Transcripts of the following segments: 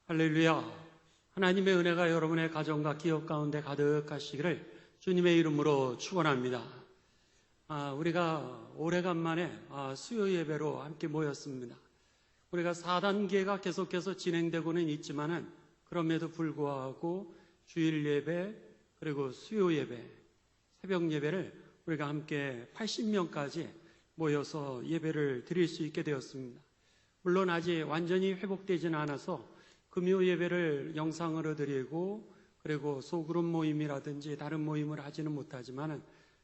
할렐루야. 하나님의 은혜가 여러분의 가정과 기업 가운데 가득하시기를 주님의 이름으로 축원합니다. 우리가 오래간만에 수요 예배로 함께 모였습니다. 우리가 4단계가 계속해서 진행되고는 있지만은 그럼에도 불구하고 주일 예배 그리고 수요 예배, 새벽 예배를 우리가 함께 80명까지 모여서 예배를 드릴 수 있게 되었습니다. 물론 아직 완전히 회복되지는 않아서 금요 예배를 영상으로 드리고 그리고 소그룹 모임이라든지 다른 모임을 하지는 못하지만은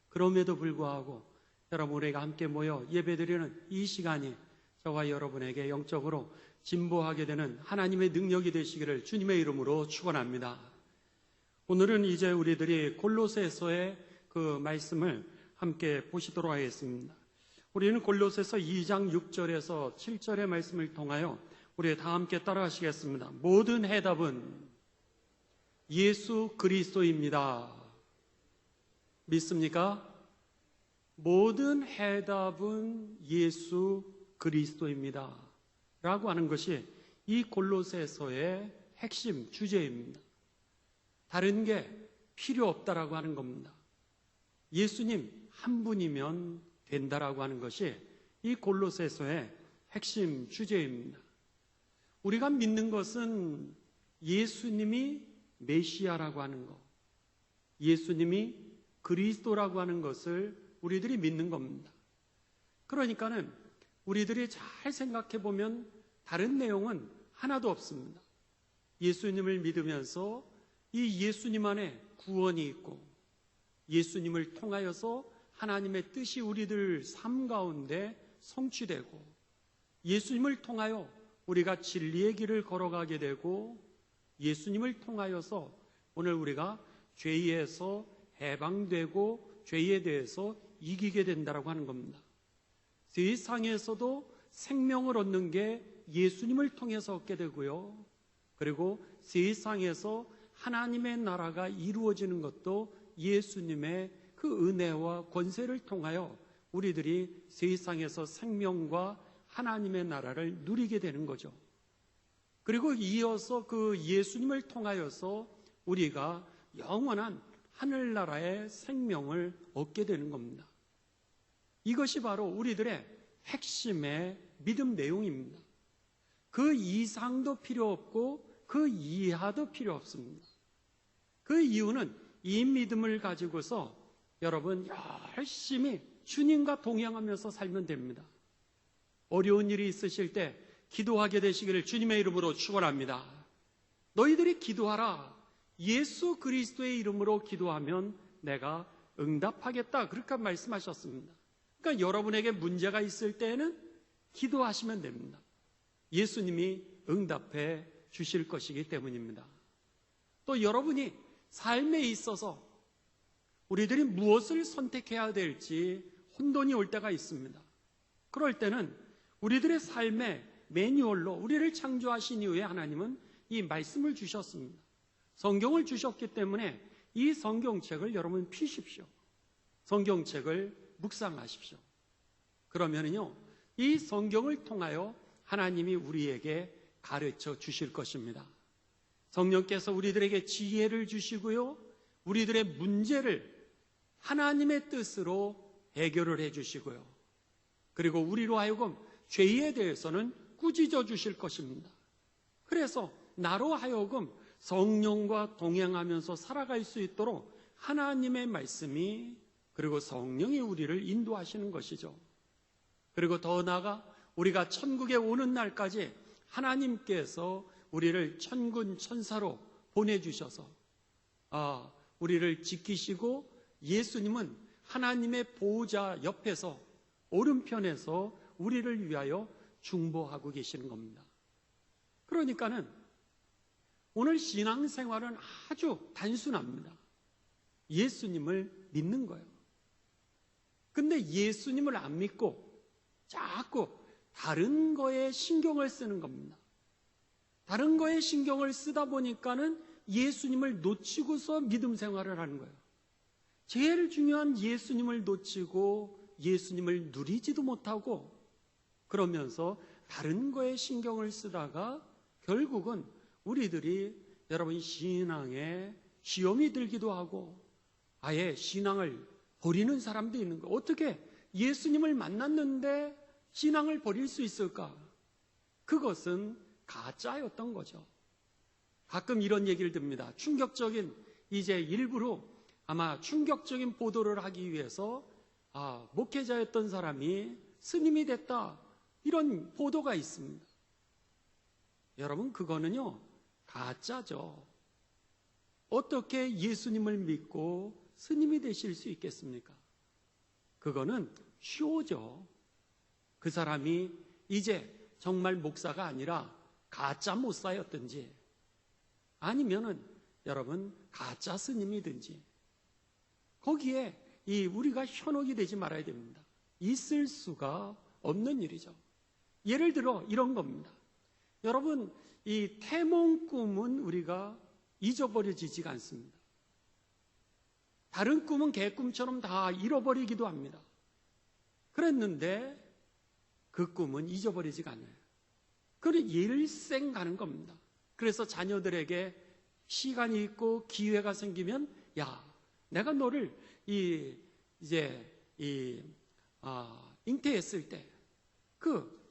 그럼에도 불구하고 여러분 우리가 함께 모여 예배드리는 이 시간이 저와 여러분에게 영적으로 진보하게 되는 하나님의 능력이 되시기를 주님의 이름으로 축원합니다. 오늘은 이제 우리들이 골로새서의 그 말씀을 함께 보시도록 하겠습니다. 우리는 골로새서 2장 6절에서 7절의 말씀을 통하여 우리 다 함께 따라하시겠습니다. 모든 해답은 예수 그리스도입니다. 믿습니까? 모든 해답은 예수 그리스도입니다. 라고 하는 것이 이 골로새서의 핵심 주제입니다. 다른 게 필요 없다라고 하는 겁니다. 예수님 한 분이면 된다라고 하는 것이 이 골로새서의 핵심 주제입니다. 우리가 믿는 것은 예수님이 메시아라고 하는 것, 예수님이 그리스도라고 하는 것을 우리들이 믿는 겁니다. 그러니까는 우리들이 잘 생각해 보면 다른 내용은 하나도 없습니다. 예수님을 믿으면서 이 예수님 안에 구원이 있고 예수님을 통하여서 하나님의 뜻이 우리들 삶 가운데 성취되고 예수님을 통하여 우리가 진리의 길을 걸어가게 되고 예수님을 통하여서 오늘 우리가 죄에서 해방되고 죄에 대해서 이기게 된다고 하는 겁니다. 세상에서도 생명을 얻는 게 예수님을 통해서 얻게 되고요. 그리고 세상에서 하나님의 나라가 이루어지는 것도 예수님의 그 은혜와 권세를 통하여 우리들이 세상에서 생명과 하나님의 나라를 누리게 되는 거죠. 그리고 이어서 그 예수님을 통하여서 우리가 영원한 하늘나라의 생명을 얻게 되는 겁니다. 이것이 바로 우리들의 핵심의 믿음 내용입니다. 그 이상도 필요 없고 그 이하도 필요 없습니다. 그 이유는 이 믿음을 가지고서 여러분 열심히 주님과 동행하면서 살면 됩니다. 어려운 일이 있으실 때 기도하게 되시기를 주님의 이름으로 축원합니다. 너희들이 기도하라. 예수 그리스도의 이름으로 기도하면 내가 응답하겠다. 그렇게 말씀하셨습니다. 그러니까 여러분에게 문제가 있을 때에는 기도하시면 됩니다. 예수님이 응답해 주실 것이기 때문입니다. 또 여러분이 삶에 있어서 우리들이 무엇을 선택해야 될지 혼돈이 올 때가 있습니다. 그럴 때는 우리들의 삶의 매뉴얼로 우리를 창조하신 이후에 하나님은 이 말씀을 주셨습니다. 성경을 주셨기 때문에 이 성경책을 여러분 피십시오. 성경책을 묵상하십시오. 그러면은요, 이 성경을 통하여 하나님이 우리에게 가르쳐 주실 것입니다. 성령께서 우리들에게 지혜를 주시고요, 우리들의 문제를 하나님의 뜻으로 해결을 해 주시고요, 그리고 우리로 하여금 죄에 대해서는 꾸짖어 주실 것입니다. 그래서 나로 하여금 성령과 동행하면서 살아갈 수 있도록 하나님의 말씀이 그리고 성령이 우리를 인도하시는 것이죠. 그리고 더 나아가 우리가 천국에 오는 날까지 하나님께서 우리를 천군 천사로 보내주셔서 우리를 지키시고 예수님은 하나님의 보호자 옆에서 오른편에서 우리를 위하여 중보하고 계시는 겁니다. 그러니까는 오늘 신앙생활은 아주 단순합니다. 예수님을 믿는 거예요. 근데 예수님을 안 믿고 자꾸 다른 거에 신경을 쓰는 겁니다. 다른 거에 신경을 쓰다 보니까는 예수님을 놓치고서 믿음 생활을 하는 거예요. 제일 중요한 예수님을 놓치고 예수님을 누리지도 못하고 그러면서 다른 거에 신경을 쓰다가 결국은 우리들이 여러분 신앙에 시험이 들기도 하고 아예 신앙을 버리는 사람도 있는 거예요. 어떻게 예수님을 만났는데 신앙을 버릴 수 있을까? 그것은 가짜였던 거죠. 가끔 이런 얘기를 듭니다. 충격적인 이제 일부러 아마 충격적인 보도를 하기 위해서 목회자였던 사람이 스님이 됐다 이런 보도가 있습니다. 여러분 그거는요 가짜죠. 어떻게 예수님을 믿고 스님이 되실 수 있겠습니까? 그거는 쇼죠. 그 사람이 이제 정말 목사가 아니라 가짜 목사였든지 아니면은 여러분 가짜 스님이든지 거기에 우리가 현혹이 되지 말아야 됩니다. 있을 수가 없는 일이죠. 예를 들어 이런 겁니다. 여러분 이 태몽 꿈은 우리가 잊어버려지지가 않습니다. 다른 꿈은 개꿈처럼 다 잃어버리기도 합니다. 그랬는데 그 꿈은 잊어버리지가 않아요. 그래 일생 가는 겁니다. 그래서 자녀들에게 시간이 있고 기회가 생기면 내가 너를 잉태했을 때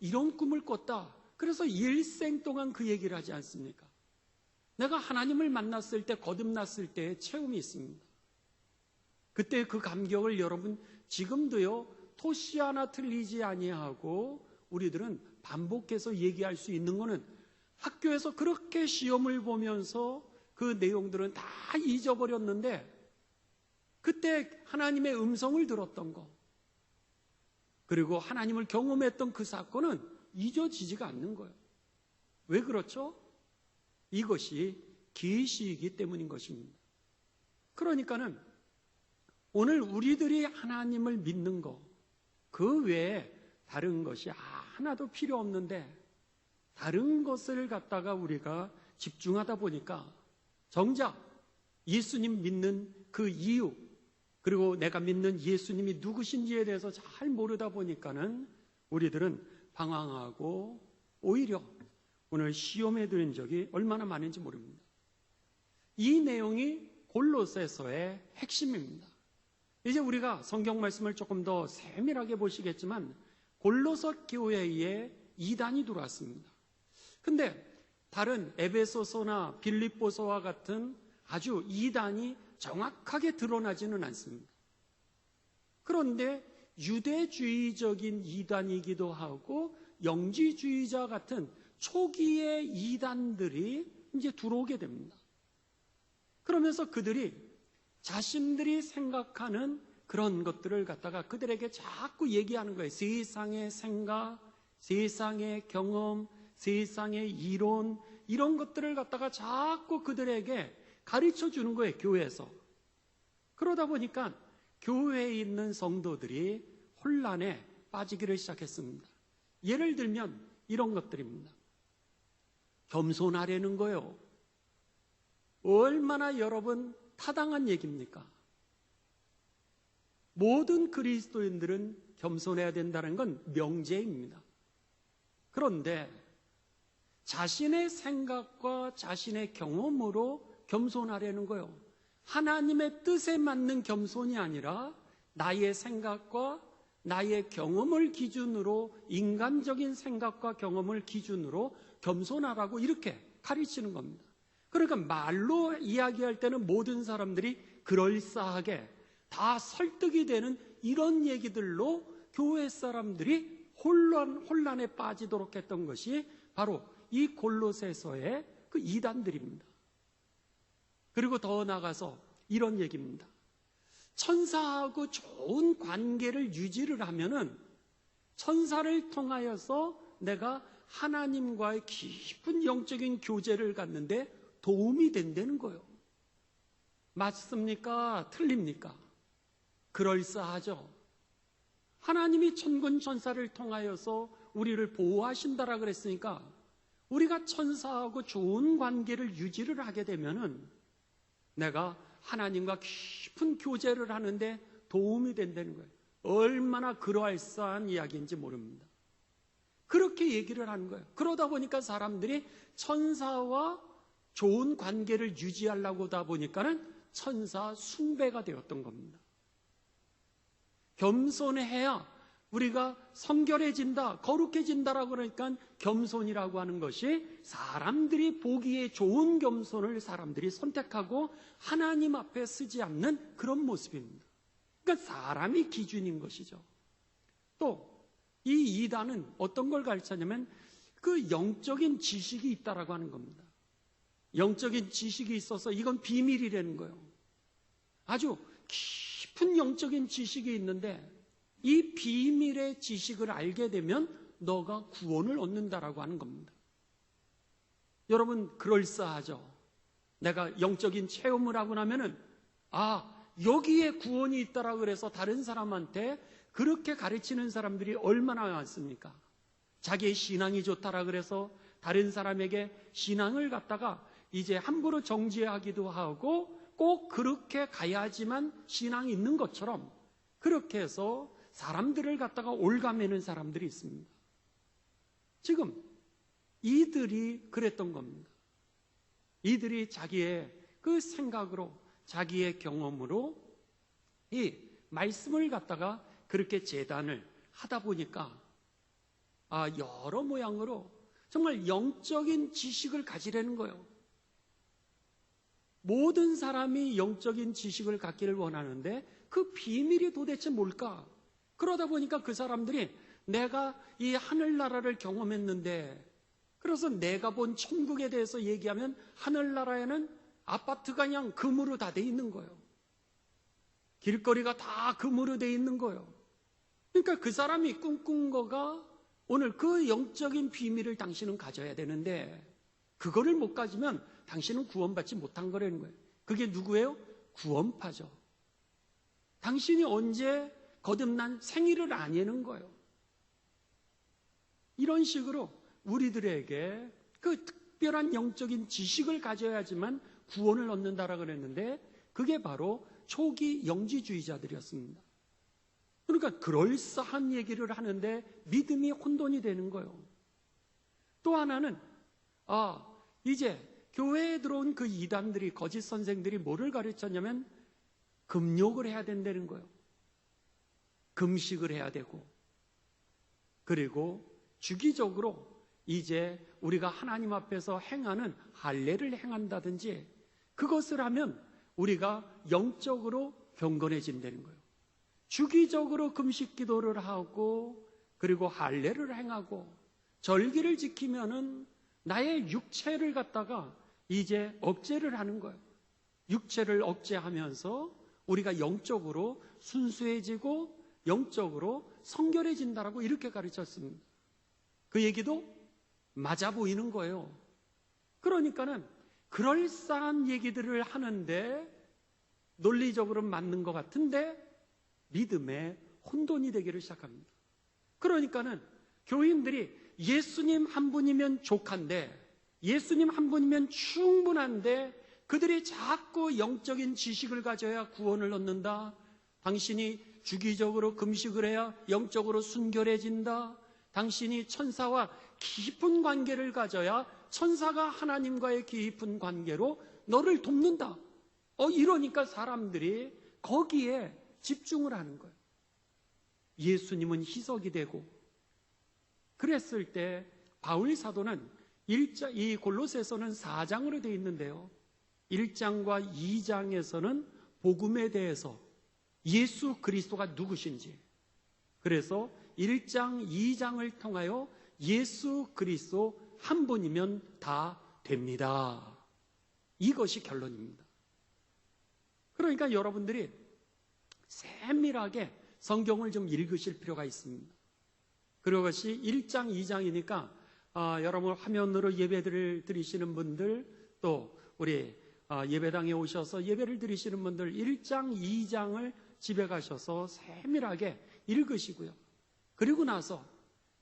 이런 꿈을 꿨다. 그래서 일생 동안 그 얘기를 하지 않습니까? 내가 하나님을 만났을 때 거듭났을 때의 체험이 있습니다. 그때 그 감격을 여러분 지금도요 토시 하나 틀리지 아니하고 우리들은 반복해서 얘기할 수 있는 거는 학교에서 그렇게 시험을 보면서 그 내용들은 다 잊어버렸는데 그때 하나님의 음성을 들었던 거 그리고 하나님을 경험했던 그 사건은 잊어지지가 않는 거예요. 왜 그렇죠? 이것이 계시이기 때문인 것입니다. 그러니까는 오늘 우리들이 하나님을 믿는 거 그 외에 다른 것이 하나도 필요 없는데 다른 것을 갖다가 우리가 집중하다 보니까 정작 예수님 믿는 그 이유 그리고 내가 믿는 예수님이 누구신지에 대해서 잘 모르다 보니까는 우리들은 방황하고 오히려 오늘 시험에 들은 적이 얼마나 많은지 모릅니다. 이 내용이 골로새서의 핵심입니다. 이제 우리가 성경 말씀을 조금 더 세밀하게 보시겠지만 골로새 교회에 이단이 들어왔습니다. 근데 다른 에베소서나 빌립보서와 같은 아주 이단이 정확하게 드러나지는 않습니다. 그런데 유대주의적인 이단이기도 하고 영지주의자 같은 초기의 이단들이 이제 들어오게 됩니다. 그러면서 그들이 자신들이 생각하는 그런 것들을 갖다가 그들에게 자꾸 얘기하는 거예요. 세상의 생각, 세상의 경험, 세상의 이론 이런 것들을 갖다가 자꾸 그들에게 가르쳐 주는 거예요. 교회에서. 그러다 보니까 교회에 있는 성도들이 혼란에 빠지기를 시작했습니다. 예를 들면 이런 것들입니다. 겸손하려는 거요. 얼마나 여러분 타당한 얘기입니까? 모든 그리스도인들은 겸손해야 된다는 건 명제입니다. 그런데 자신의 생각과 자신의 경험으로 겸손하려는 거요. 하나님의 뜻에 맞는 겸손이 아니라 나의 생각과 나의 경험을 기준으로 인간적인 생각과 경험을 기준으로 겸손하라고 이렇게 가르치는 겁니다. 그러니까 말로 이야기할 때는 모든 사람들이 그럴싸하게 다 설득이 되는 이런 얘기들로 교회 사람들이 혼란에 빠지도록 했던 것이 바로 이 골로새서의 그 이단들입니다. 그리고 더 나아가서 이런 얘기입니다. 천사하고 좋은 관계를 유지를 하면은 천사를 통하여서 내가 하나님과의 깊은 영적인 교제를 갖는데 도움이 된다는 거예요. 맞습니까? 틀립니까? 그럴싸하죠. 하나님이 천군 천사를 통하여서 우리를 보호하신다라 그랬으니까 우리가 천사하고 좋은 관계를 유지를 하게 되면은 내가 하나님과 깊은 교제를 하는데 도움이 된다는 거예요. 얼마나 그럴싸한 이야기인지 모릅니다. 그렇게 얘기를 하는 거예요. 그러다 보니까 사람들이 천사와 좋은 관계를 유지하려고 하다 보니까는 천사 숭배가 되었던 겁니다. 겸손해야 우리가 성결해진다, 거룩해진다라고 그러니까 겸손이라고 하는 것이 사람들이 보기에 좋은 겸손을 사람들이 선택하고 하나님 앞에 쓰지 않는 그런 모습입니다. 그러니까 사람이 기준인 것이죠. 또 이 이단은 어떤 걸 가르치냐면 그 영적인 지식이 있다라고 하는 겁니다. 영적인 지식이 있어서 이건 비밀이라는 거예요. 아주 깊은 영적인 지식이 있는데 이 비밀의 지식을 알게 되면 너가 구원을 얻는다라고 하는 겁니다. 여러분 그럴싸하죠. 내가 영적인 체험을 하고 나면은 여기에 구원이 있다라고 그래서 다른 사람한테 그렇게 가르치는 사람들이 얼마나 많습니까? 자기의 신앙이 좋다라 그래서 다른 사람에게 신앙을 갖다가 이제 함부로 정죄하기도 하고 꼭 그렇게 가야지만 신앙이 있는 것처럼 그렇게 해서 사람들을 갖다가 올가매는 사람들이 있습니다. 지금 이들이 그랬던 겁니다. 이들이 자기의 그 생각으로 자기의 경험으로 이 말씀을 갖다가 그렇게 재단을 하다 보니까 여러 모양으로 정말 영적인 지식을 가지려는 거예요. 모든 사람이 영적인 지식을 갖기를 원하는데 그 비밀이 도대체 뭘까? 그러다 보니까 그 사람들이 내가 이 하늘나라를 경험했는데 그래서 내가 본 천국에 대해서 얘기하면 하늘나라에는 아파트가 그냥 금으로 다 돼 있는 거예요. 길거리가 다 금으로 돼 있는 거예요. 그러니까 그 사람이 꿈꾼 거가 오늘 그 영적인 비밀을 당신은 가져야 되는데 그거를 못 가지면 당신은 구원받지 못한 거라는 거예요. 그게 누구예요? 구원파죠. 당신이 언제 거듭난 생일을 아니는 거예요. 이런 식으로 우리들에게 그 특별한 영적인 지식을 가져야지만 구원을 얻는다라고 그랬는데 그게 바로 초기 영지주의자들이었습니다. 그러니까 그럴싸한 얘기를 하는데 믿음이 혼돈이 되는 거예요. 또 하나는 이제 교회에 들어온 그 이단들이 거짓 선생들이 뭐를 가르쳤냐면 금욕을 해야 된다는 거예요. 금식을 해야 되고 그리고 주기적으로 이제 우리가 하나님 앞에서 행하는 할례를 행한다든지 그것을 하면 우리가 영적으로 경건해진다는 거예요. 주기적으로 금식 기도를 하고 그리고 할례를 행하고 절기를 지키면은 나의 육체를 갖다가 이제 억제를 하는 거예요. 육체를 억제하면서 우리가 영적으로 순수해지고 영적으로 성결해진다라고 이렇게 가르쳤습니다. 그 얘기도 맞아 보이는 거예요. 그러니까는 그럴싸한 얘기들을 하는데 논리적으로 맞는 것 같은데 믿음의 혼돈이 되기를 시작합니다. 그러니까는 교인들이 예수님 한 분이면 족한데 예수님 한 분이면 충분한데 그들이 자꾸 영적인 지식을 가져야 구원을 얻는다. 당신이 주기적으로 금식을 해야 영적으로 순결해진다. 당신이 천사와 깊은 관계를 가져야 천사가 하나님과의 깊은 관계로 너를 돕는다. 이러니까 사람들이 거기에 집중을 하는 거예요. 예수님은 희석이 되고 그랬을 때 바울 사도는 이 골로새서는 4장으로 되어 있는데요. 1장과 2장에서는 복음에 대해서 예수 그리스도가 누구신지 그래서 1장, 2장을 통하여 예수 그리스도 한 분이면 다 됩니다. 이것이 결론입니다. 그러니까 여러분들이 세밀하게 성경을 좀 읽으실 필요가 있습니다. 그것이 1장, 2장이니까 여러분 화면으로 예배를 드리시는 분들 또 우리 예배당에 오셔서 예배를 드리시는 분들 1장, 2장을 집에 가셔서 세밀하게 읽으시고요. 그리고 나서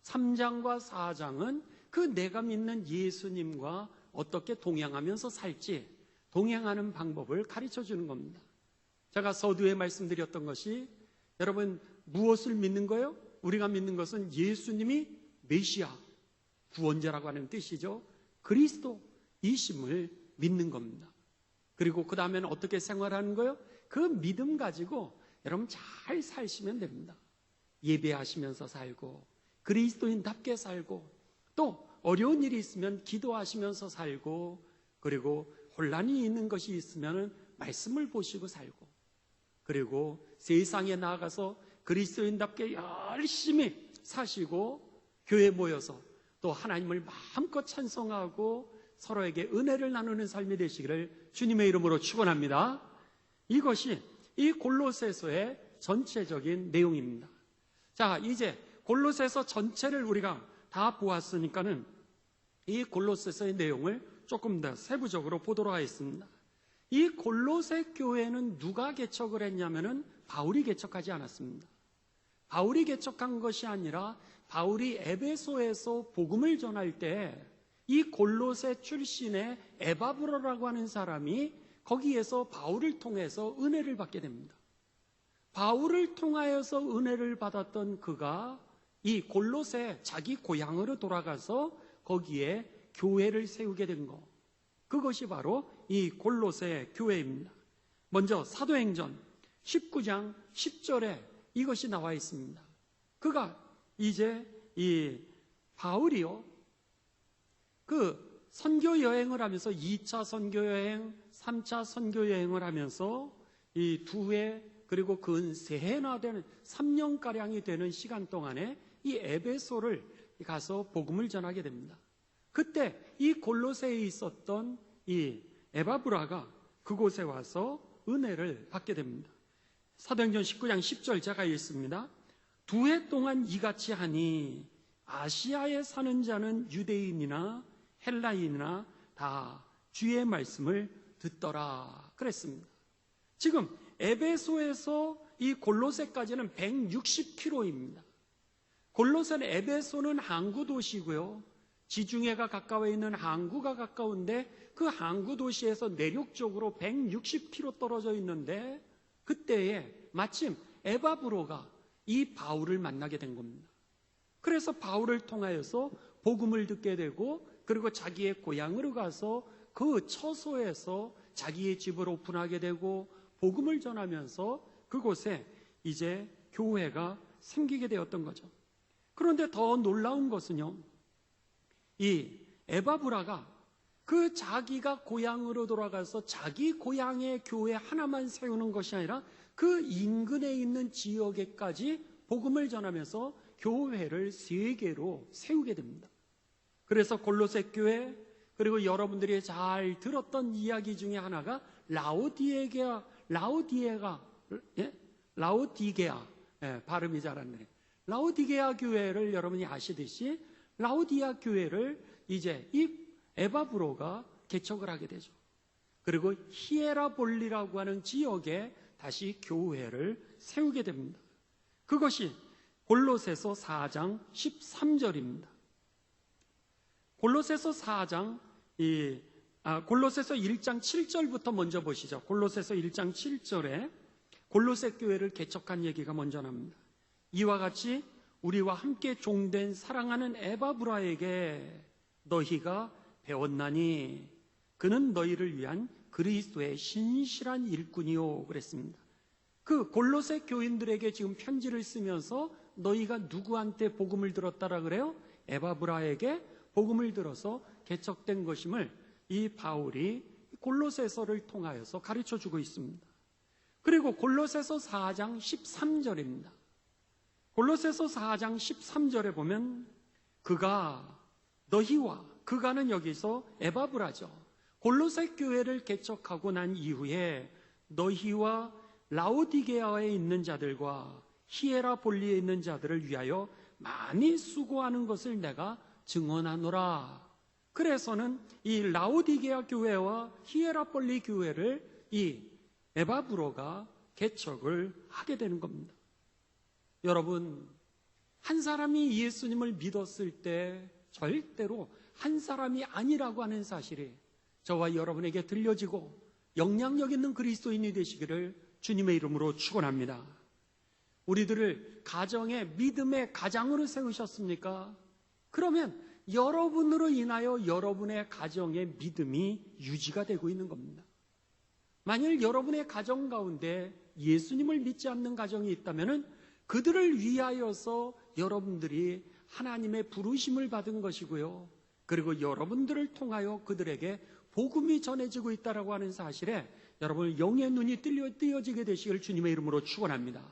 3장과 4장은 그 내가 믿는 예수님과 어떻게 동행하면서 살지 동행하는 방법을 가르쳐 주는 겁니다. 제가 서두에 말씀드렸던 것이 여러분 무엇을 믿는 거예요? 우리가 믿는 것은 예수님이 메시아, 구원자라고 하는 뜻이죠. 그리스도이심을 믿는 겁니다. 그리고 그 다음에는 어떻게 생활하는 거예요? 그 믿음 가지고 여러분 잘 사시면 됩니다. 예배하시면서 살고, 그리스도인답게 살고, 또 어려운 일이 있으면 기도하시면서 살고, 그리고 혼란이 있는 것이 있으면 말씀을 보시고 살고, 그리고 세상에 나아가서 그리스도인답게 열심히 사시고, 교회에 모여서 또 하나님을 마음껏 찬송하고 서로에게 은혜를 나누는 삶이 되시기를 주님의 이름으로 축원합니다. 이것이 이 골로새서의 전체적인 내용입니다. 자, 이제 골로새서 전체를 우리가 다 보았으니까는 이 골로새서의 내용을 조금 더 세부적으로 보도록 하겠습니다. 이 골로새 교회는 누가 개척을 했냐면은 바울이 개척하지 않았습니다. 바울이 개척한 것이 아니라 바울이 에베소에서 복음을 전할 때 이 골로새 출신의 에바브로라고 하는 사람이 거기에서 바울을 통해서 은혜를 받게 됩니다. 바울을 통하여서 은혜를 받았던 그가 이 골로새 자기 고향으로 돌아가서 거기에 교회를 세우게 된 것, 그것이 바로 이 골로새 교회입니다. 먼저 사도행전 19장 10절에 이것이 나와 있습니다. 그가 이제 이 바울이요, 그 선교 여행을 하면서 2차 선교 여행, 3차 선교 여행을 하면서 이 두 해, 그리고 근 3해나 되는 3년가량이 되는 시간 동안에 이 에베소를 가서 복음을 전하게 됩니다. 그때 이 골로새에 있었던 이 에바브라가 그곳에 와서 은혜를 받게 됩니다. 사도행전 19장 10절 제가 읽습니다. 2해 동안 이같이 하니 아시아에 사는 자는 유대인이나 헬라인이나 다 주의 말씀을 듣더라 그랬습니다. 지금 에베소에서 이 골로새까지는 160km입니다. 골로새는 에베소는 항구 도시고요, 지중해가 가까워 있는 항구가 가까운데 그 항구 도시에서 내륙적으로 160km 떨어져 있는데 그때에 마침 에바브로가 이 바울을 만나게 된 겁니다. 그래서 바울을 통하여서 복음을 듣게 되고, 그리고 자기의 고향으로 가서 그 처소에서 자기의 집을 오픈하게 되고 복음을 전하면서 그곳에 이제 교회가 생기게 되었던 거죠. 그런데 더 놀라운 것은요, 이 에바브라가 그 자기가 고향으로 돌아가서 자기 고향의 교회 하나만 세우는 것이 아니라 그 인근에 있는 지역에까지 복음을 전하면서 교회를 3개로 세우게 됩니다. 그래서 골로새 교회, 그리고 여러분들이 잘 들었던 이야기 중에 하나가 라오디게아, 발음이 잘 안 나네. 라오디게아 교회를 여러분이 아시듯이 라오디아 교회를 이제 이 에바브로가 개척을 하게 되죠. 그리고 히에라볼리라고 하는 지역에 다시 교회를 세우게 됩니다. 그것이 골로새서 4장 13절입니다. 골로새서 4장, 골로새서 1장 7절부터 먼저 보시죠. 골로새서 1장 7절에 골로새 교회를 개척한 얘기가 먼저 납니다. 이와 같이 우리와 함께 종된 사랑하는 에바브라에게 너희가 배웠나니 그는 너희를 위한 그리스도의 신실한 일꾼이요 그랬습니다. 그 골로새 교인들에게 지금 편지를 쓰면서 너희가 누구한테 복음을 들었다라 그래요? 에바브라에게 복음을 들어서 개척된 것임을 이 바울이 골로새서를 통하여서 가르쳐주고 있습니다. 그리고 골로새서 4장 13절입니다. 골로새서 4장 13절에 보면 그가 너희와, 그가는 여기서 에바브라죠. 골로새 교회를 개척하고 난 이후에 너희와 라오디게아에 있는 자들과 히에라볼리에 있는 자들을 위하여 많이 수고하는 것을 내가 증언하노라. 그래서는 이 라오디게아 교회와 히에라폴리 교회를 이 에바브로가 개척을 하게 되는 겁니다. 여러분, 한 사람이 예수님을 믿었을 때 절대로 한 사람이 아니라고 하는 사실이 저와 여러분에게 들려지고 영향력 있는 그리스도인이 되시기를 주님의 이름으로 축원합니다. 우리들을 가정의 믿음의 가장으로 세우셨습니까? 그러면 여러분으로 인하여 여러분의 가정의 믿음이 유지가 되고 있는 겁니다. 만일 여러분의 가정 가운데 예수님을 믿지 않는 가정이 있다면 그들을 위하여서 여러분들이 하나님의 부르심을 받은 것이고요. 그리고 여러분들을 통하여 그들에게 복음이 전해지고 있다라고 하는 사실에 여러분 영의 눈이 띄어지게 되시길 주님의 이름으로 축원합니다.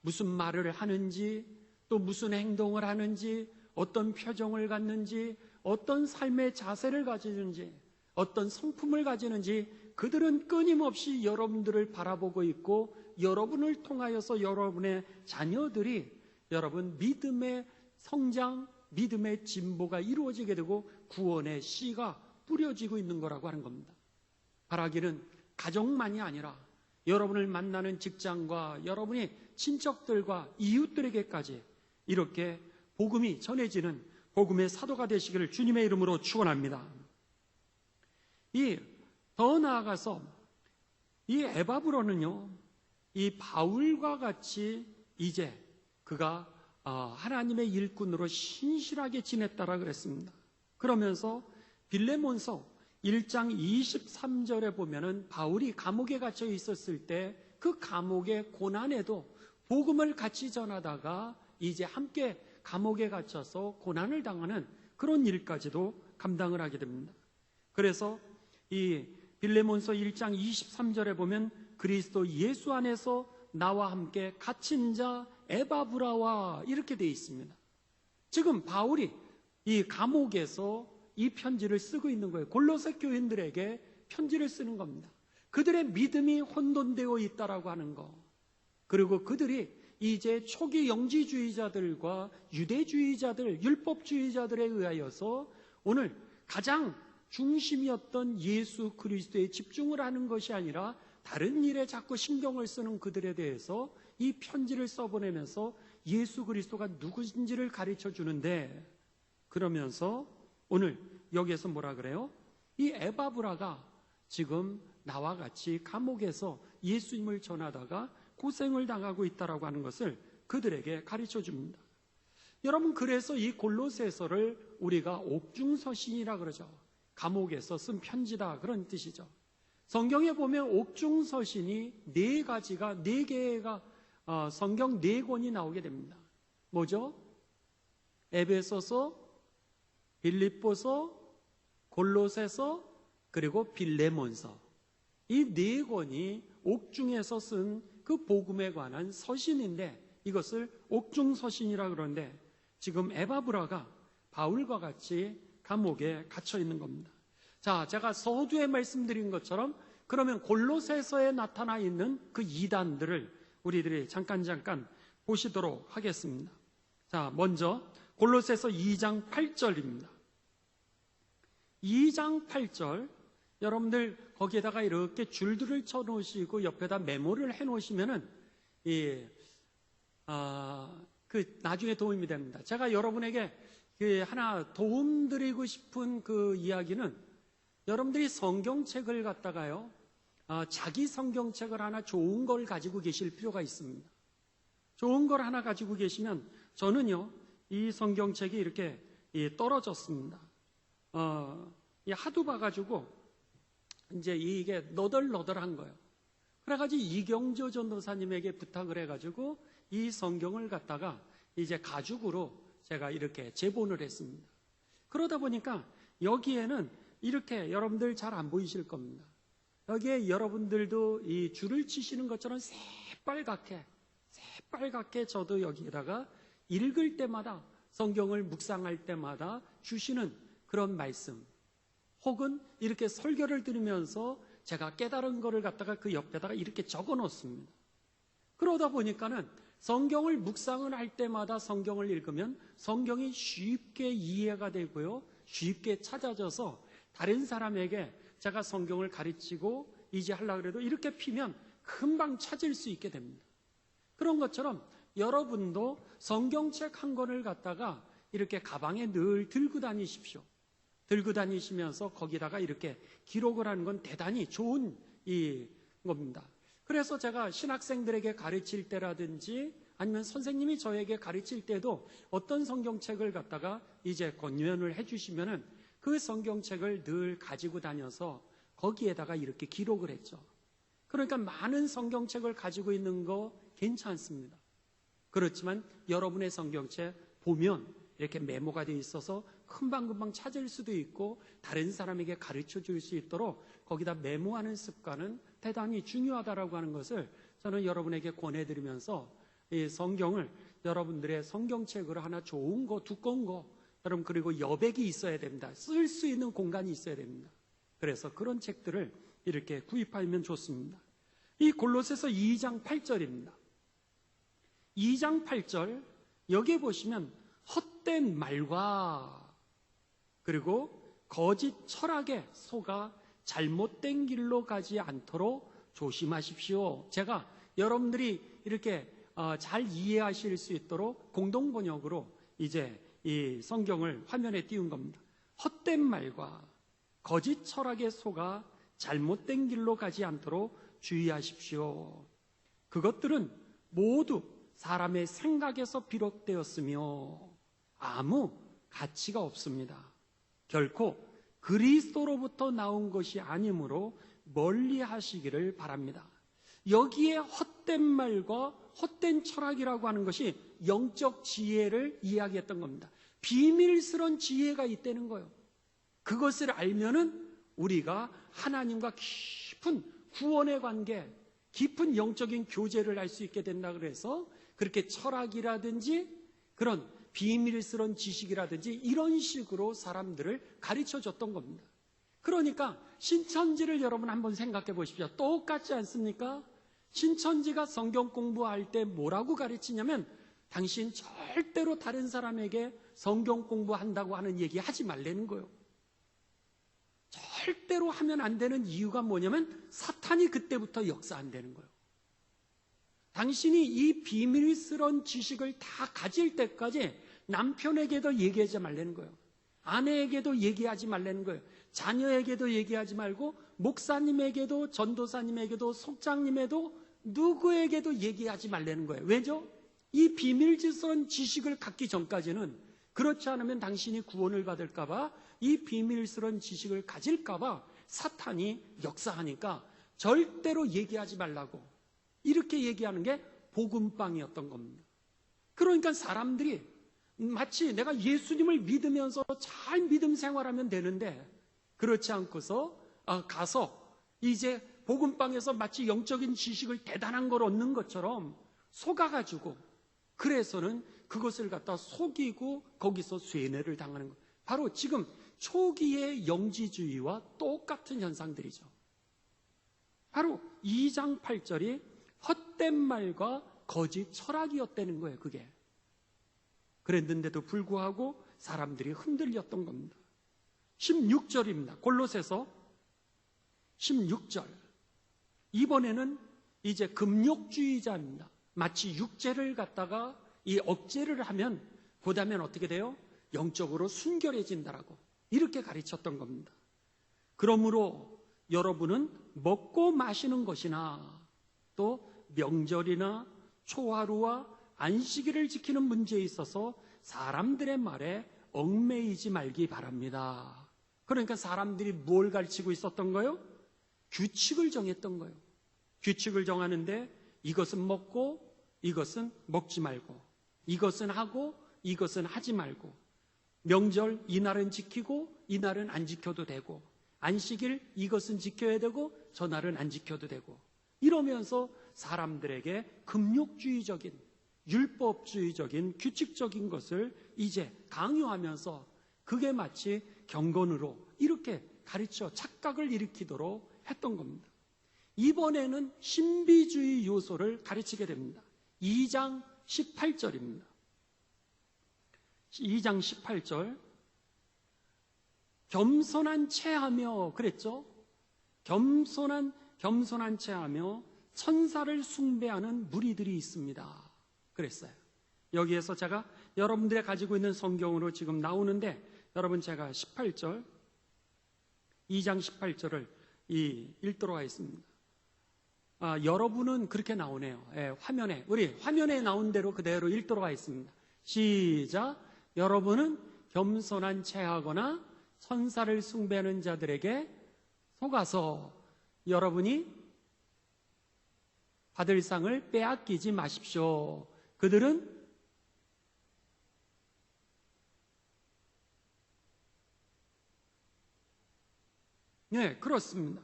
무슨 말을 하는지, 또 무슨 행동을 하는지, 어떤 표정을 갖는지, 어떤 삶의 자세를 가지는지, 어떤 성품을 가지는지 그들은 끊임없이 여러분들을 바라보고 있고 여러분을 통하여서 여러분의 자녀들이 여러분 믿음의 성장, 믿음의 진보가 이루어지게 되고 구원의 씨가 뿌려지고 있는 거라고 하는 겁니다. 바라기는 가정만이 아니라 여러분을 만나는 직장과 여러분이 친척들과 이웃들에게까지 이렇게 복음이 전해지는 복음의 사도가 되시기를 주님의 이름으로 축원합니다. 더 나아가서 이 에바브로는요, 이 바울과 같이 이제 그가 하나님의 일꾼으로 신실하게 지냈다라 그랬습니다. 그러면서 빌레몬서 1장 23절에 보면은 바울이 감옥에 갇혀 있었을 때 그 감옥의 고난에도 복음을 같이 전하다가 이제 함께 감옥에 갇혀서 고난을 당하는 그런 일까지도 감당을 하게 됩니다. 그래서 이 빌레몬서 1장 23절에 보면 그리스도 예수 안에서 나와 함께 갇힌 자 에바브라와 이렇게 되어 있습니다. 지금 바울이 이 감옥에서 이 편지를 쓰고 있는 거예요. 골로새 교인들에게 편지를 쓰는 겁니다. 그들의 믿음이 혼돈되어 있다라고 하는 거. 그리고 그들이 이제 초기 영지주의자들과 유대주의자들, 율법주의자들에 의하여서 오늘 가장 중심이었던 예수 그리스도에 집중을 하는 것이 아니라 다른 일에 자꾸 신경을 쓰는 그들에 대해서 이 편지를 써보내면서 예수 그리스도가 누구인지를 가르쳐 주는데, 그러면서 오늘 여기에서 뭐라 그래요? 이 에바브라가 지금 나와 같이 감옥에서 예수님을 전하다가 고생을 당하고 있다라고 하는 것을 그들에게 가르쳐 줍니다. 여러분, 그래서 이 골로새서를 우리가 옥중서신이라 그러죠. 감옥에서 쓴 편지다, 그런 뜻이죠. 성경에 보면 옥중서신이 네 개가 성경 4권이 나오게 됩니다. 뭐죠? 에베소서, 빌립보서, 골로새서, 그리고 빌레몬서. 이 4권이 옥중에서 쓴 그 복음에 관한 서신인데 이것을 옥중서신이라 그러는데 지금 에바브라가 바울과 같이 감옥에 갇혀 있는 겁니다. 자, 제가 서두에 말씀드린 것처럼 그러면 골로새서에 나타나 있는 그 이단들을 우리들이 잠깐 보시도록 하겠습니다. 자, 먼저 골로새서 2장 8절입니다. 2장 8절, 여러분들 거기에다가 이렇게 줄들을 쳐놓으시고 옆에다 메모를 해놓으시면은 나중에 도움이 됩니다. 제가 여러분에게 하나 도움드리고 싶은 그 이야기는, 여러분들이 성경책을 갖다가요, 자기 성경책을 하나 좋은 걸 가지고 계실 필요가 있습니다. 좋은 걸 하나 가지고 계시면, 저는요 이 성경책이 이렇게 떨어졌습니다. 하도 봐가지고 이제 이게 너덜너덜한 거예요. 그래가지고 이경조 전도사님에게 부탁을 해가지고 이 성경을 갖다가 이제 가죽으로 제가 이렇게 제본을 했습니다. 그러다 보니까 여기에는 이렇게 여러분들 잘 안 보이실 겁니다. 여기에 여러분들도 이 줄을 치시는 것처럼 새빨갛게 저도 여기에다가 읽을 때마다, 성경을 묵상할 때마다 주시는 그런 말씀, 혹은 이렇게 설교를 들으면서 제가 깨달은 거를 갖다가 그 옆에다가 이렇게 적어 놓습니다. 그러다 보니까는 성경을 묵상을 할 때마다 성경을 읽으면 성경이 쉽게 이해가 되고요, 쉽게 찾아져서 다른 사람에게 제가 성경을 가르치고 이제 하려고 해도 이렇게 피면 금방 찾을 수 있게 됩니다. 그런 것처럼 여러분도 성경책 한 권을 갖다가 이렇게 가방에 늘 들고 다니십시오. 들고 다니시면서 거기다가 이렇게 기록을 하는 건 대단히 좋은 겁니다. 그래서 제가 신학생들에게 가르칠 때라든지 아니면 선생님이 저에게 가르칠 때도 어떤 성경책을 갖다가 이제 권면을 해주시면은 그 성경책을 늘 가지고 다녀서 거기에다가 이렇게 기록을 했죠. 그러니까 많은 성경책을 가지고 있는 거 괜찮습니다. 그렇지만 여러분의 성경책 보면 이렇게 메모가 되어 있어서 금방금방 찾을 수도 있고 다른 사람에게 가르쳐 줄 수 있도록 거기다 메모하는 습관은 대단히 중요하다라고 하는 것을 저는 여러분에게 권해드리면서 이 성경을 여러분들의 성경책으로 하나 좋은 거, 두꺼운 거, 여러분 그리고 여백이 있어야 됩니다. 쓸 수 있는 공간이 있어야 됩니다. 그래서 그런 책들을 이렇게 구입하면 좋습니다. 이 골로새서 2장 8절입니다. 2장 8절 여기에 보시면 헛된 말과 그리고 거짓 철학에 속아 잘못된 길로 가지 않도록 조심하십시오. 제가 여러분들이 이렇게 잘 이해하실 수 있도록 공동번역으로 이제 이 성경을 화면에 띄운 겁니다. 헛된 말과 거짓 철학에 속아 잘못된 길로 가지 않도록 주의하십시오. 그것들은 모두 사람의 생각에서 비롯되었으며 아무 가치가 없습니다. 결코 그리스도로부터 나온 것이 아니므로 멀리 하시기를 바랍니다. 여기에 헛된 말과 헛된 철학이라고 하는 것이 영적 지혜를 이야기했던 겁니다. 비밀스러운 지혜가 있다는 거예요. 그것을 알면은 우리가 하나님과 깊은 구원의 관계, 깊은 영적인 교제를 할 수 있게 된다 그래서 그렇게 철학이라든지 그런 비밀스러운 지식이라든지 이런 식으로 사람들을 가르쳐 줬던 겁니다. 그러니까 신천지를 여러분 한번 생각해 보십시오. 똑같지 않습니까? 신천지가 성경 공부할 때 뭐라고 가르치냐면 당신 절대로 다른 사람에게 성경 공부한다고 하는 얘기 하지 말라는 거예요. 절대로 하면 안 되는 이유가 뭐냐면 사탄이 그때부터 역사한다는 거예요. 당신이 이 비밀스러운 지식을 다 가질 때까지 남편에게도 얘기하지 말라는 거예요. 아내에게도 얘기하지 말라는 거예요. 자녀에게도 얘기하지 말고 목사님에게도 전도사님에게도 속장님에도 누구에게도 얘기하지 말라는 거예요. 왜죠? 이 비밀스러운 지식을 갖기 전까지는 그렇지 않으면 당신이 구원을 받을까 봐 이 비밀스러운 지식을 가질까 봐 사탄이 역사하니까 절대로 얘기하지 말라고 이렇게 얘기하는 게 복음방이었던 겁니다. 그러니까 사람들이 마치 내가 예수님을 믿으면서 잘 믿음 생활하면 되는데 그렇지 않고서 가서 이제 복음방에서 마치 영적인 지식을 대단한 걸 얻는 것처럼 속아가지고 그래서는 그것을 갖다 속이고 거기서 쇠뇌를 당하는 것. 바로 지금 초기의 영지주의와 똑같은 현상들이죠. 바로 2장 8절이 헛된 말과 거짓 철학이었다는 거예요. 그게. 그랬는데도 불구하고 사람들이 흔들렸던 겁니다. 16절입니다. 골로새서 16절. 이번에는 이제 금욕주의자입니다. 마치 육체를 갖다가 이 억제를 하면 그다음엔 어떻게 돼요? 영적으로 순결해진다라고 이렇게 가르쳤던 겁니다. 그러므로 여러분은 먹고 마시는 것이나 또 명절이나 초하루와 안식일을 지키는 문제에 있어서 사람들의 말에 얽매이지 말기 바랍니다. 그러니까 사람들이 뭘 가르치고 있었던 거예요? 규칙을 정했던 거예요. 규칙을 정하는데 이것은 먹고 이것은 먹지 말고 이것은 하고 이것은 하지 말고 명절 이날은 지키고 이날은 안 지켜도 되고 안식일 이것은 지켜야 되고 저날은 안 지켜도 되고 이러면서 사람들에게 금욕주의적인 율법주의적인 규칙적인 것을 이제 강요하면서 그게 마치 경건으로 이렇게 가르쳐 착각을 일으키도록 했던 겁니다. 이번에는 신비주의 요소를 가르치게 됩니다. 2장 18절입니다. 2장 18절 겸손한 체하며 그랬죠? 겸손한 체하며 천사를 숭배하는 무리들이 있습니다. 그랬어요. 여기에서 제가 여러분들이 가지고 있는 성경으로 지금 나오는데 여러분 제가 2장 18절을 읽도록 하겠습니다. 여러분은 그렇게 나오네요. 화면에, 우리 화면에 나온 대로 그대로 읽도록 하겠습니다. 시작. 여러분은 겸손한 체하거나 천사를 숭배하는 자들에게 속아서 여러분이 받을 상을 빼앗기지 마십시오. 그들은 네, 그렇습니다.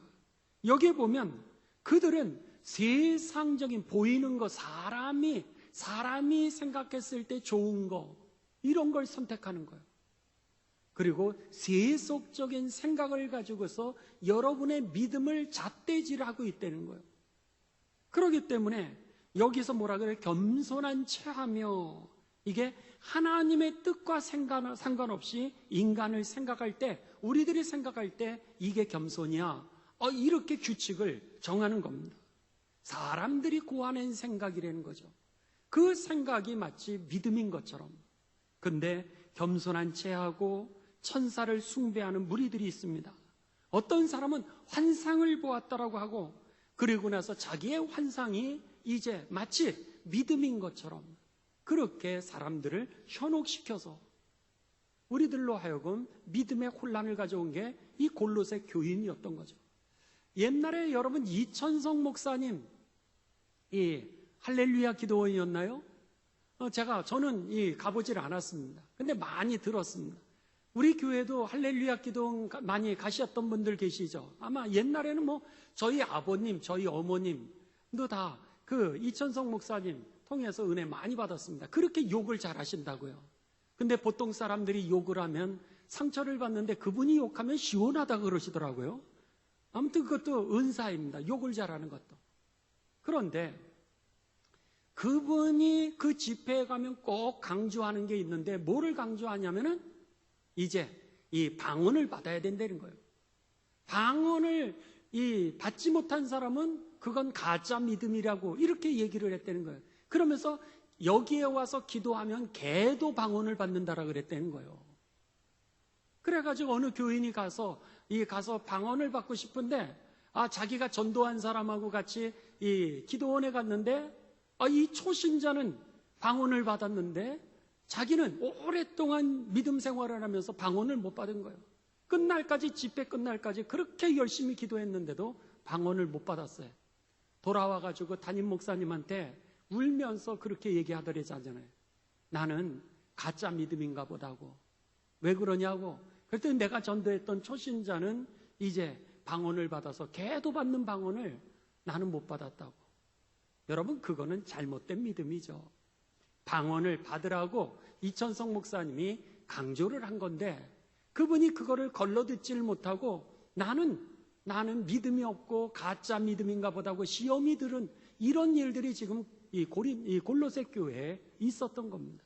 여기에 보면 그들은 세상적인 보이는 거, 사람이 생각했을 때 좋은 거, 이런 걸 선택하는 거예요. 그리고 세속적인 생각을 가지고서 여러분의 믿음을 잣대질하고 있다는 거예요. 그렇기 때문에 여기서 뭐라 그래요? 겸손한 체하며, 이게 하나님의 뜻과 상관없이 인간을 생각할 때, 우리들이 생각할 때 이게 겸손이야, 이렇게 규칙을 정하는 겁니다. 사람들이 고하는 생각이라는 거죠. 그 생각이 마치 믿음인 것처럼. 근데 겸손한 체하고 천사를 숭배하는 무리들이 있습니다. 어떤 사람은 환상을 보았다라고 하고, 그리고 나서 자기의 환상이 이제 마치 믿음인 것처럼 그렇게 사람들을 현혹시켜서 우리들로 하여금 믿음의 혼란을 가져온 게 이 골로새 교인이었던 거죠. 옛날에 여러분 이천성 목사님, 이 할렐루야 기도원이었나요? 저는 가보질 않았습니다. 근데 많이 들었습니다. 우리 교회도 할렐루야 기도원 많이 가셨던 분들 계시죠? 아마 옛날에는 저희 아버님, 저희 어머님도 다 그 이천성 목사님 통해서 은혜 많이 받았습니다. 그렇게 욕을 잘 하신다고요. 근데 보통 사람들이 욕을 하면 상처를 받는데 그분이 욕하면 시원하다 그러시더라고요. 아무튼 그것도 은사입니다. 욕을 잘하는 것도. 그런데 그분이 그 집회에 가면 꼭 강조하는 게 있는데, 뭐를 강조하냐면은 이제 이 방언을 받아야 된다는 거예요. 방언을 받지 못한 사람은 그건 가짜 믿음이라고 이렇게 얘기를 했다는 거예요. 그러면서 여기에 와서 기도하면 개도 방언을 받는다라고 그랬다는 거예요. 그래가지고 어느 교인이 가서 방언을 받고 싶은데, 자기가 전도한 사람하고 같이 이 기도원에 갔는데, 이 초신자는 방언을 받았는데 자기는 오랫동안 믿음 생활을 하면서 방언을 못 받은 거예요. 집회 끝날까지 그렇게 열심히 기도했는데도 방언을 못 받았어요. 돌아와가지고 담임 목사님한테 울면서 그렇게 얘기하더래잖아요. 나는 가짜 믿음인가 보다고. 왜 그러냐고. 그랬더니 내가 전도했던 초신자는 이제 방언을 받아서 개도 받는 방언을 나는 못 받았다고. 여러분, 그거는 잘못된 믿음이죠. 방언을 받으라고 이천성 목사님이 강조를 한 건데, 그분이 그거를 걸러듣지를 못하고 나는 믿음이 없고 가짜 믿음인가 보다고 시험이 들은 이런 일들이 지금 이 골로새 교회에 있었던 겁니다.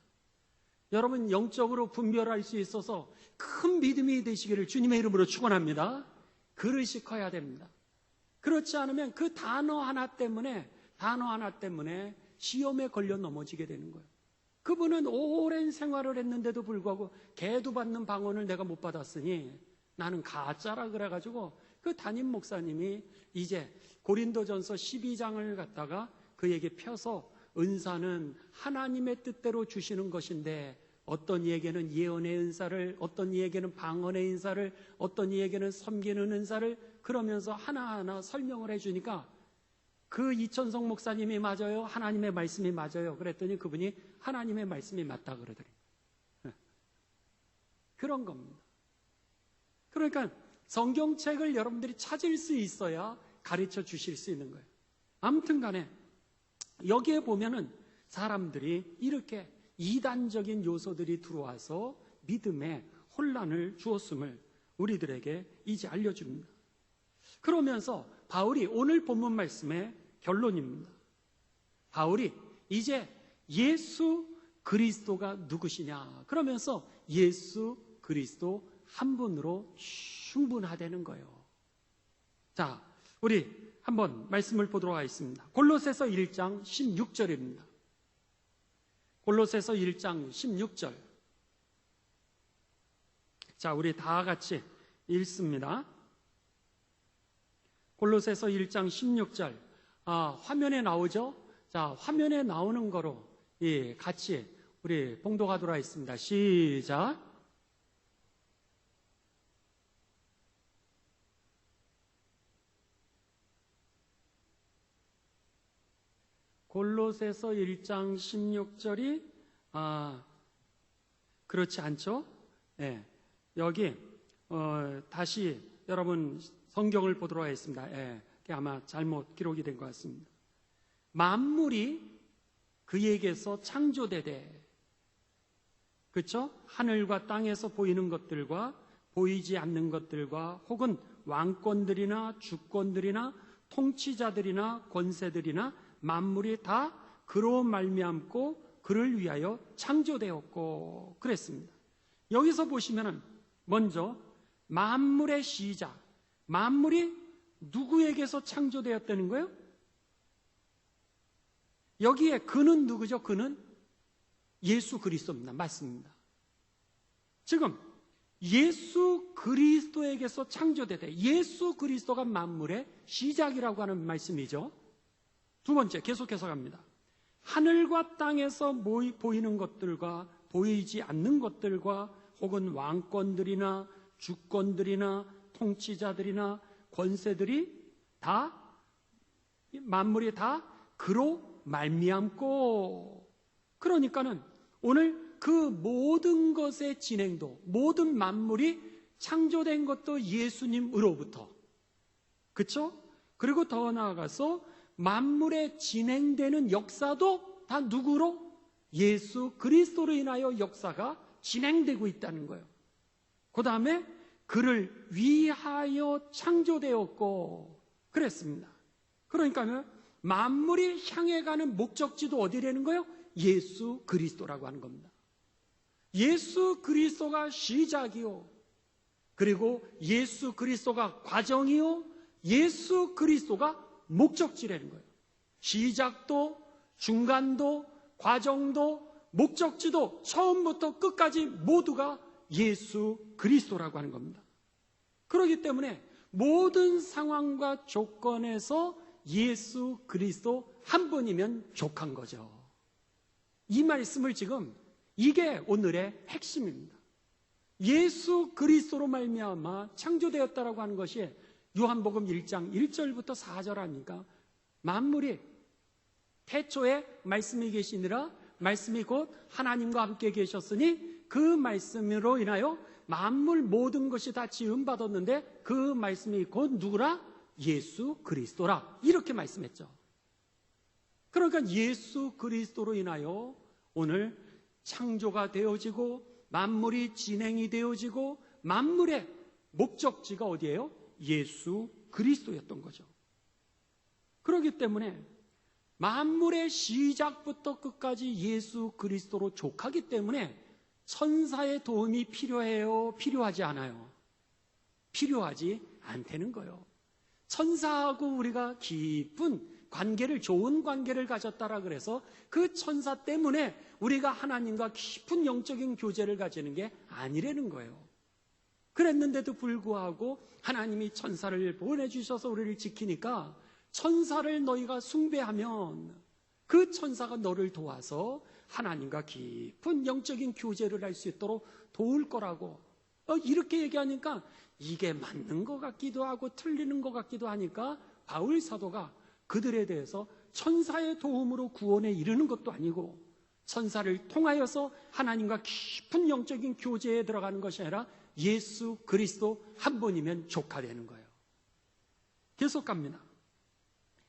여러분, 영적으로 분별할 수 있어서 큰 믿음이 되시기를 주님의 이름으로 축원합니다. 그릇이 커야 됩니다. 그렇지 않으면 그 단어 하나 때문에 시험에 걸려 넘어지게 되는 거예요. 그분은 오랜 생활을 했는데도 불구하고 개도 받는 방언을 내가 못 받았으니 나는 가짜라 그래가지고 그 담임 목사님이 이제 고린도전서 12장을 갖다가 그에게 펴서, 은사는 하나님의 뜻대로 주시는 것인데 어떤 이에게는 예언의 은사를, 어떤 이에게는 방언의 은사를, 어떤 이에게는 섬기는 은사를, 그러면서 하나하나 설명을 해주니까 그 이천성 목사님이 맞아요? 하나님의 말씀이 맞아요? 그랬더니 그분이 하나님의 말씀이 맞다 그러더래요. 그런 겁니다. 그러니까 성경책을 여러분들이 찾을 수 있어야 가르쳐 주실 수 있는 거예요. 아무튼 간에 여기에 보면은 사람들이 이렇게 이단적인 요소들이 들어와서 믿음에 혼란을 주었음을 우리들에게 이제 알려줍니다. 그러면서 바울이 오늘 본문 말씀의 결론입니다. 바울이 이제 예수 그리스도가 누구시냐, 그러면서 예수 그리스도 한 분으로 충분하다는 거예요. 자, 우리 한번 말씀을 보도록 하겠습니다. 골로새서 1장 16절입니다. 골로새서 1장 16절. 자, 우리 다 같이 읽습니다. 골로새서 1장 16절. 화면에 나오죠? 자, 화면에 나오는 거로 같이 우리 봉독하도록 하겠습니다. 시작. 골로새서 1장 16절이 그렇지 않죠? 예, 여기 다시 여러분 성경을 보도록 하겠습니다. 예, 아마 잘못 기록이 된 것 같습니다. 만물이 그에게서 창조되되, 그렇죠? 하늘과 땅에서 보이는 것들과 보이지 않는 것들과 혹은 왕권들이나 주권들이나 통치자들이나 권세들이나 만물이 다 그로 말미암고 그를 위하여 창조되었고 그랬습니다. 여기서 보시면은 먼저 만물의 시작, 만물이 누구에게서 창조되었다는 거예요? 여기에 그는 누구죠? 그는 예수 그리스도입니다. 맞습니다. 지금 예수 그리스도에게서 창조되되, 예수 그리스도가 만물의 시작이라고 하는 말씀이죠. 두 번째, 계속해서 갑니다. 하늘과 땅에서 보이는 것들과 보이지 않는 것들과 혹은 왕권들이나 주권들이나 통치자들이나 권세들이 다, 만물이 다 그로 말미암고, 그러니까는 오늘 그 모든 것의 진행도, 모든 만물이 창조된 것도 예수님으로부터, 그렇죠? 그리고 더 나아가서 만물의 진행되는 역사도 다 누구로? 예수 그리스도로 인하여 역사가 진행되고 있다는 거예요. 그 다음에 그를 위하여 창조되었고 그랬습니다. 그러니까 만물이 향해 가는 목적지도 어디라는 거예요? 예수 그리스도라고 하는 겁니다. 예수 그리스도가 시작이요, 그리고 예수 그리스도가 과정이요, 예수 그리스도가 목적지라는 거예요. 시작도 중간도 과정도 목적지도 처음부터 끝까지 모두가 예수 그리스도라고 하는 겁니다. 그렇기 때문에 모든 상황과 조건에서 예수 그리스도 한 분이면 족한 거죠. 이 말씀을 지금, 이게 오늘의 핵심입니다. 예수 그리스도로 말미암아 창조되었다라고 하는 것이 요한복음 1장 1절부터 4절 아닙니까? 만물이 태초에 말씀이 계시니라, 말씀이 곧 하나님과 함께 계셨으니 그 말씀으로 인하여 만물 모든 것이 다 지음받았는데 그 말씀이 곧 누구라? 예수 그리스도라, 이렇게 말씀했죠. 그러니까 예수 그리스도로 인하여 오늘 창조가 되어지고 만물이 진행이 되어지고 만물의 목적지가 어디예요? 예수 그리스도였던 거죠. 그렇기 때문에 만물의 시작부터 끝까지 예수 그리스도로 족하기 때문에 천사의 도움이 필요해요? 필요하지 않아요? 필요하지 않다는 거예요. 천사하고 우리가 깊은 관계를, 좋은 관계를 가졌다라 그래서 그 천사 때문에 우리가 하나님과 깊은 영적인 교제를 가지는 게 아니라는 거예요. 그랬는데도 불구하고 하나님이 천사를 보내주셔서 우리를 지키니까 천사를 너희가 숭배하면 그 천사가 너를 도와서 하나님과 깊은 영적인 교제를 할 수 있도록 도울 거라고 이렇게 얘기하니까 이게 맞는 것 같기도 하고 틀리는 것 같기도 하니까 바울 사도가 그들에 대해서 천사의 도움으로 구원에 이르는 것도 아니고 천사를 통하여서 하나님과 깊은 영적인 교제에 들어가는 것이 아니라 예수 그리스도 한 분이면 족하되는 거예요. 계속 갑니다.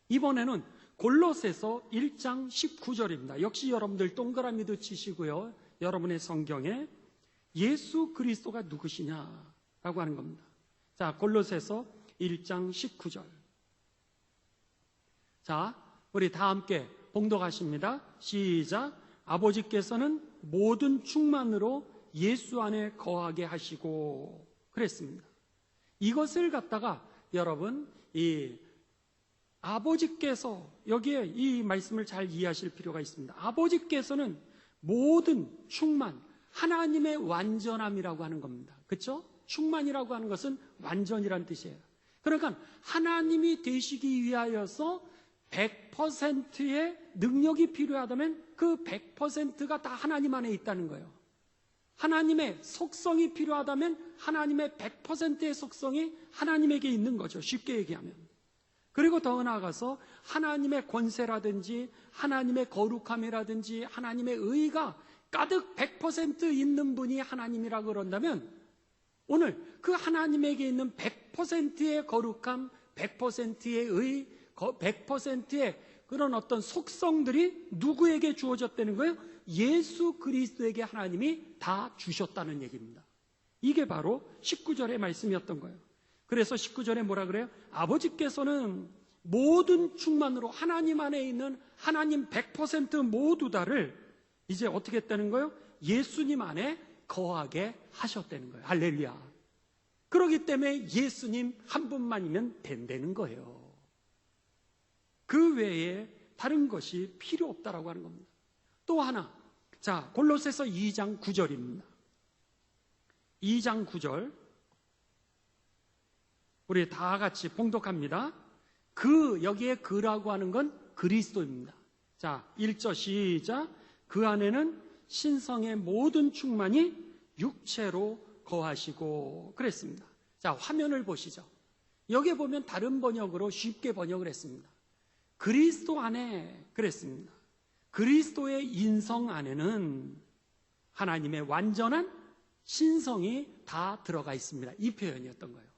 이번에는 골로새서 1장 19절입니다. 역시 여러분들 동그라미도 치시고요. 여러분의 성경에 예수 그리스도가 누구시냐라고 하는 겁니다. 자, 골로새서 1장 19절. 자, 우리 다 함께 봉독하십니다. 시작. 아버지께서는 모든 충만으로 예수 안에 거하게 하시고 그랬습니다. 이것을 갖다가 여러분 이 아버지께서 여기에 이 말씀을 잘 이해하실 필요가 있습니다. 아버지께서는 모든 충만, 하나님의 완전함이라고 하는 겁니다. 그렇죠? 충만이라고 하는 것은 완전이라는 뜻이에요. 그러니까 하나님이 되시기 위하여서 100%의 능력이 필요하다면 그 100%가 다 하나님 안에 있다는 거예요. 하나님의 속성이 필요하다면 하나님의 100%의 속성이 하나님에게 있는 거죠. 쉽게 얘기하면. 그리고 더 나아가서 하나님의 권세라든지 하나님의 거룩함이라든지 하나님의 의가 가득 100% 있는 분이 하나님이라고 그런다면 오늘 그 하나님에게 있는 100%의 거룩함, 100%의 의, 100%의 그런 어떤 속성들이 누구에게 주어졌다는 거예요? 예수 그리스도에게 하나님이 다 주셨다는 얘기입니다. 이게 바로 19절의 말씀이었던 거예요. 그래서 19절에 뭐라 그래요? 아버지께서는 모든 충만으로 하나님 안에 있는 하나님 100% 모두 다를 이제 어떻게 했다는 거예요? 예수님 안에 거하게 하셨다는 거예요. 할렐루야. 그렇기 때문에 예수님 한 분만이면 된다는 거예요. 그 외에 다른 것이 필요 없다라고 하는 겁니다. 또 하나, 자, 골로새서 2장 9절입니다. 2장 9절 우리 다 같이 봉독합니다. 여기에 그라고 하는 건 그리스도입니다. 자, 1절 시작. 그 안에는 신성의 모든 충만이 육체로 거하시고 그랬습니다. 자, 화면을 보시죠. 여기에 보면 다른 번역으로 쉽게 번역을 했습니다. 그리스도 안에 그랬습니다. 그리스도의 인성 안에는 하나님의 완전한 신성이 다 들어가 있습니다. 이 표현이었던 거예요.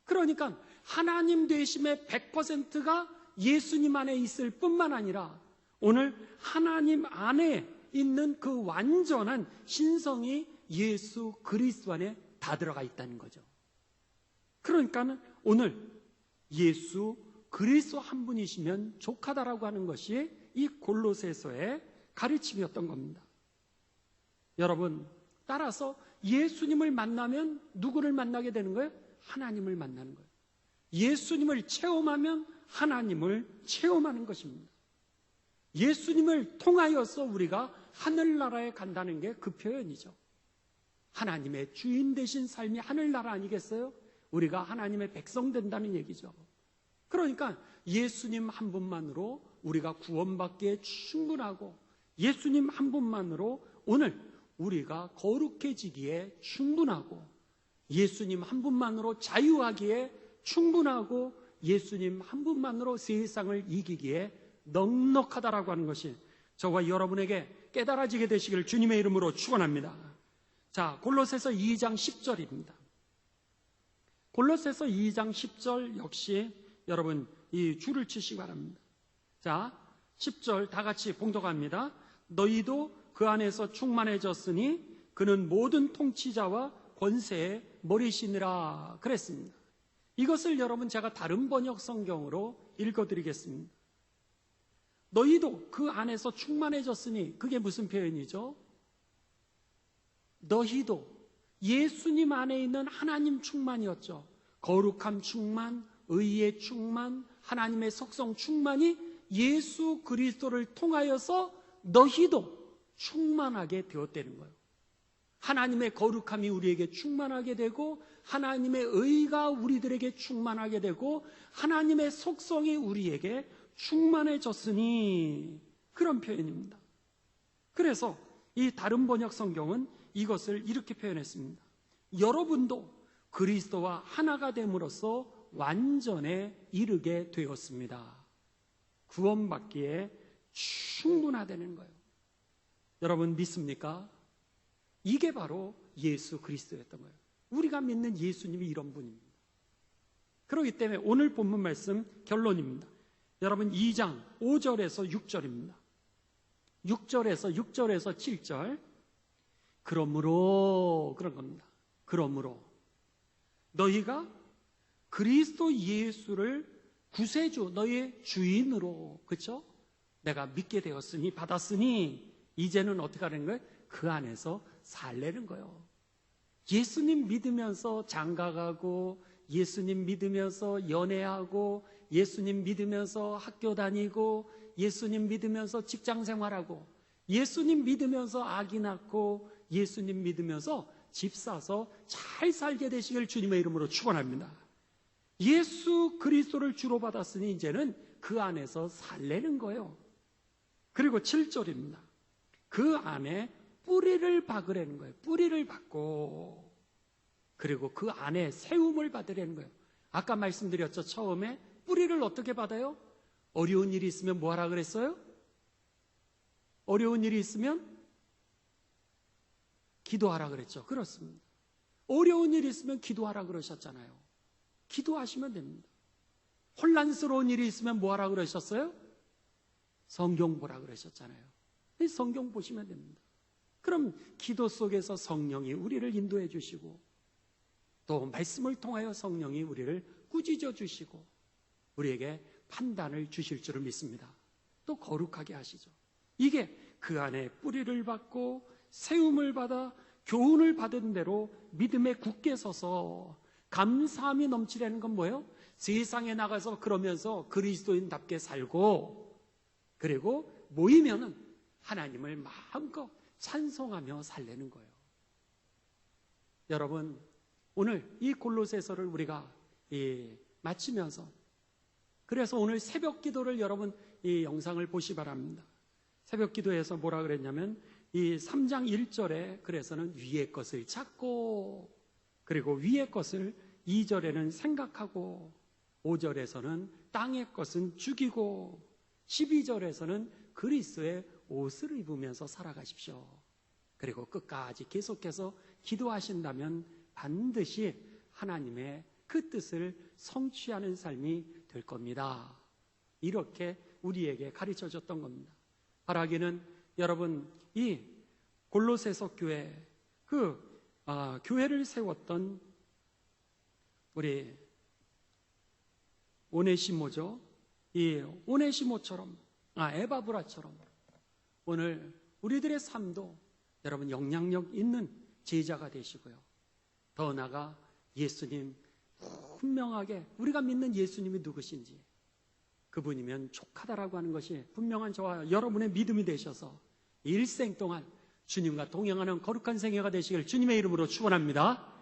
그러니까 하나님 되심의 100%가 예수님 안에 있을 뿐만 아니라 오늘 하나님 안에 있는 그 완전한 신성이 예수 그리스도 안에 다 들어가 있다는 거죠. 그러니까 오늘 예수 그리스도 한 분이시면 족하다라고 하는 것이 이 골로새서의 가르침이었던 겁니다. 여러분, 따라서 예수님을 만나면 누구를 만나게 되는 거예요? 하나님을 만나는 거예요. 예수님을 체험하면 하나님을 체험하는 것입니다. 예수님을 통하여서 우리가 하늘나라에 간다는 게 그 표현이죠. 하나님의 주인 되신 삶이 하늘나라 아니겠어요? 우리가 하나님의 백성 된다는 얘기죠. 그러니까 예수님 한 분만으로 우리가 구원받기에 충분하고 예수님 한 분만으로 오늘 우리가 거룩해지기에 충분하고 예수님 한 분만으로 자유하기에 충분하고 예수님 한 분만으로 세상을 이기기에 넉넉하다라고 하는 것이 저와 여러분에게 깨달아지게 되시기를 주님의 이름으로 축원합니다. 자, 골로새서 2장 10절입니다. 골로새서 2장 10절 역시 여러분 이 줄을 치시기 바랍니다. 자, 10절 다 같이 봉독합니다. 너희도 그 안에서 충만해졌으니 그는 모든 통치자와 권세의 머리시니라 그랬습니다. 이것을 여러분 제가 다른 번역 성경으로 읽어드리겠습니다. 너희도 그 안에서 충만해졌으니 그게 무슨 표현이죠? 너희도 예수님 안에 있는 하나님 충만이었죠. 거룩함 충만, 의의 충만, 하나님의 속성 충만이 예수 그리스도를 통하여서 너희도 충만하게 되었다는 거예요. 하나님의 거룩함이 우리에게 충만하게 되고 하나님의 의가 우리들에게 충만하게 되고 하나님의 속성이 우리에게 충만해졌으니 그런 표현입니다. 그래서 이 다른 번역 성경은 이것을 이렇게 표현했습니다. 여러분도 그리스도와 하나가 됨으로써 완전에 이르게 되었습니다. 구원받기에 충분하다는 거예요. 여러분 믿습니까? 이게 바로 예수 그리스도였던 거예요. 우리가 믿는 예수님이 이런 분입니다. 그렇기 때문에 오늘 본문 말씀 결론입니다. 여러분 2장 5절에서 6절입니다. 6절에서 7절. 그러므로 그런 겁니다. 그러므로 너희가 그리스도 예수를 구세주 너희의 주인으로 그렇죠? 내가 믿게 되었으니 받았으니 이제는 어떻게 하는 거예요? 그 안에서 살래는 거예요. 예수님 믿으면서 장가가고 예수님 믿으면서 연애하고 예수님 믿으면서 학교 다니고 예수님 믿으면서 직장 생활하고 예수님 믿으면서 아기 낳고 예수님 믿으면서 집 사서 잘 살게 되시길 주님의 이름으로 축원합니다. 예수 그리스도를 주로 받았으니 이제는 그 안에서 살래는 거예요. 그리고 7절입니다. 그 안에 뿌리를 박으라는 거예요. 뿌리를 박고, 그리고 그 안에 세움을 받으라는 거예요. 아까 말씀드렸죠. 처음에 뿌리를 어떻게 받아요? 어려운 일이 있으면 뭐 하라 그랬어요? 어려운 일이 있으면 기도하라 그랬죠. 그렇습니다. 어려운 일이 있으면 기도하라 그러셨잖아요. 기도하시면 됩니다. 혼란스러운 일이 있으면 뭐 하라 그러셨어요? 성경 보라 그러셨잖아요. 성경 보시면 됩니다. 그럼 기도 속에서 성령이 우리를 인도해 주시고, 또 말씀을 통하여 성령이 우리를 꾸짖어 주시고 우리에게 판단을 주실 줄을 믿습니다. 또 거룩하게 하시죠. 이게 그 안에 뿌리를 받고 세움을 받아 교훈을 받은 대로 믿음에 굳게 서서 감사함이 넘치려는 건 뭐예요? 세상에 나가서 그러면서 그리스도인답게 살고, 그리고 모이면은 하나님을 마음껏 찬송하며 살려는 거예요. 여러분, 오늘 이 골로새서를 우리가 마치면서, 그래서 오늘 새벽 기도를 여러분 이 영상을 보시 바랍니다. 새벽 기도에서 뭐라 그랬냐면, 이 3장 1절에 그래서는 위의 것을 찾고, 그리고 위의 것을 2절에는 생각하고, 5절에서는 땅의 것은 죽이고, 12절에서는 그리스도의 옷을 입으면서 살아가십시오. 그리고 끝까지 계속해서 기도하신다면 반드시 하나님의 그 뜻을 성취하는 삶이 될 겁니다. 이렇게 우리에게 가르쳐줬던 겁니다. 바라기는 여러분, 이 골로새서 교회, 교회를 세웠던 우리 오네시모죠. 이 오네시모처럼, 에바브라처럼 오늘 우리들의 삶도 여러분 영향력 있는 제자가 되시고요. 더 나아가 예수님, 분명하게 우리가 믿는 예수님이 누구신지, 그분이면 족하다라고 하는 것이 분명한 저와 여러분의 믿음이 되셔서 일생 동안 주님과 동행하는 거룩한 생애가 되시길 주님의 이름으로 축원합니다.